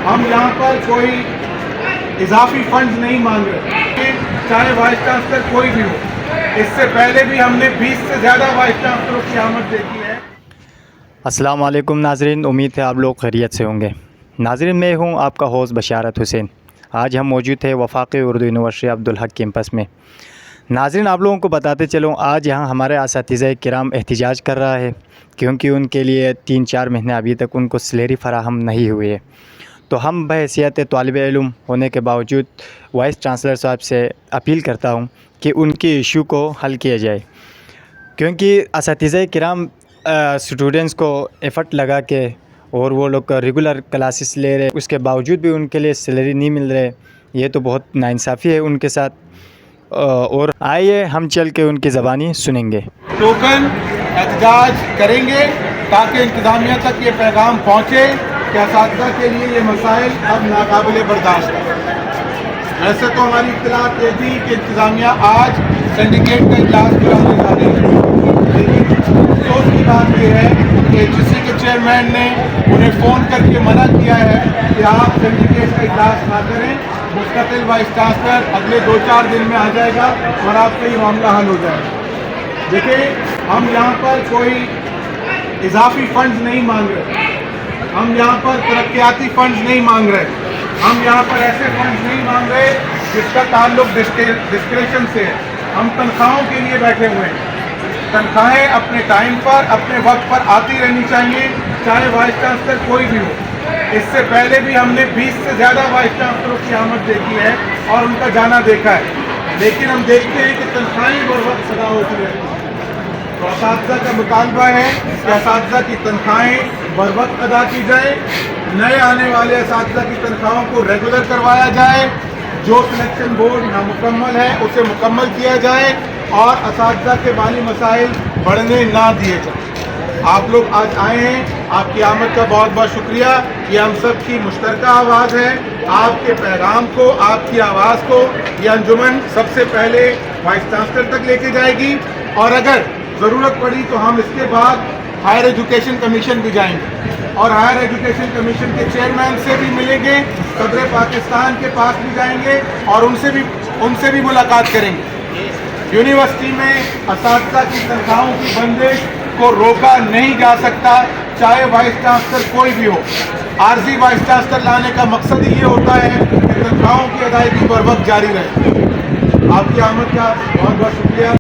ہم یہاں پر کوئی اضافی فنڈز نہیں مانگ رہے، چاہے وائس چانسلر کوئی بھی ہو۔ اس سے پہلے بھی ہم نے 20 سے زیادہ وائس چانسلروں کی آمد دیکھی ہے۔ السلام علیکم ناظرین، امید ہے آپ لوگ خیریت سے ہوں گے۔ ناظرین، میں ہوں آپ کا ہوسٹ بشارت حسین۔ آج ہم موجود تھے وفاقی اردو یونیورسٹی عبدالحق کیمپس میں۔ ناظرین، آپ لوگوں کو بتاتے چلوں، آج یہاں ہمارے اساتذہ کرام احتجاج کر رہا ہے کیونکہ ان کے لیے 3-4 مہینے ابھی تک ان کو سیلری فراہم نہیں ہوئی ہے۔ تو ہم بحیثیت طالب علم ہونے کے باوجود وائس چانسلر صاحب سے اپیل کرتا ہوں کہ ان کی ایشو کو حل کیا جائے، کیونکہ اساتذہ کرام اسٹوڈنٹس کو ایفرٹ لگا کے اور وہ لوگ ریگولر کلاسز لے رہے، اس کے باوجود بھی ان کے لیے سیلری نہیں مل رہے۔ یہ تو بہت ناانصافی ہے ان کے ساتھ۔ اور آئیے ہم چل کے ان کی زبانی سنیں گے۔ ٹوکن احتجاج کریں گے تاکہ انتظامیہ تک یہ پیغام پہنچے کہ اساتذہ کے لیے یہ مسائل اب ناقابل برداشت ہے۔ ویسے تو ہماری اطلاعات یہ تھی کہ انتظامیہ آج سنڈیکیٹ کا اجلاس بلانے جا رہی ہے، لیکن افسوس کی بات یہ ہے کہ جسی کے چیئرمین نے انہیں فون کر کے منع کیا ہے کہ آپ سنڈیکیٹ کا اجلاس نہ کریں، مستقل وائس چانسلر اگلے 2-4 دن میں آ جائے گا اور آپ کا یہ معاملہ حل ہو جائے گا۔ دیکھیں، ہم یہاں پر کوئی اضافی فنڈز نہیں مانگ رہے، ہم یہاں پر ترقیاتی فنڈز نہیں مانگ رہے، ہم یہاں پر ایسے فنڈز نہیں مانگ رہے جس کا تعلق ڈسکریشن سے ہے۔ ہم تنخواہوں کے لیے بیٹھے ہوئے ہیں۔ تنخواہیں اپنے ٹائم پر، اپنے وقت پر آتی رہنی چاہیے، چاہے وائس چانسلر کوئی بھی ہو۔ اس سے پہلے بھی ہم نے 20 سے زیادہ وائس چانسلروں کی آمد دیکھی ہے اور ان کا جانا دیکھا ہے، لیکن ہم دیکھتے ہیں کہ تنخواہیں بر وقت ادا ہوتی رہتی ہیں۔ تو اساتذہ کا مطالبہ ہے کہ اساتذہ کی تنخواہیں بر وقت ادا کی جائیں، نئے آنے والے اساتذہ کی تنخواہوں کو ریگولر کروایا جائے، جو سلیکشن بورڈ نامکمل ہے اسے مکمل کیا جائے اور اساتذہ کے مالی مسائل بڑھنے نہ دیے جائیں۔ آپ لوگ آج آئے ہیں، آپ کی آمد کا بہت بہت شکریہ۔ یہ ہم سب کی مشترکہ آواز ہے۔ آپ کے پیغام کو، آپ کی آواز کو یہ انجمن سب سے پہلے وائس چانسلر تک لے کے جائے گی، اور اگر ضرورت پڑی تو ہم اس کے بعد ہائر ایجوکیشن کمیشن بھی جائیں گے اور ہائر ایجوکیشن کمیشن کے چیئرمین سے بھی ملیں گے، صدر پاکستان کے پاس بھی جائیں گے اور ان سے بھی ملاقات کریں گے۔ یونیورسٹی میں اساتذہ کی تنخواہوں کی بندش کو روکا نہیں جا سکتا، چاہے وائس چانسلر کوئی بھی ہو۔ عارضی وائس چانسلر لانے کا مقصد ہی یہ ہوتا ہے کہ تنخواہوں کی ادائیگی بر وقت جاری رہے۔ آپ کی آمد کا بہت بہت شکریہ۔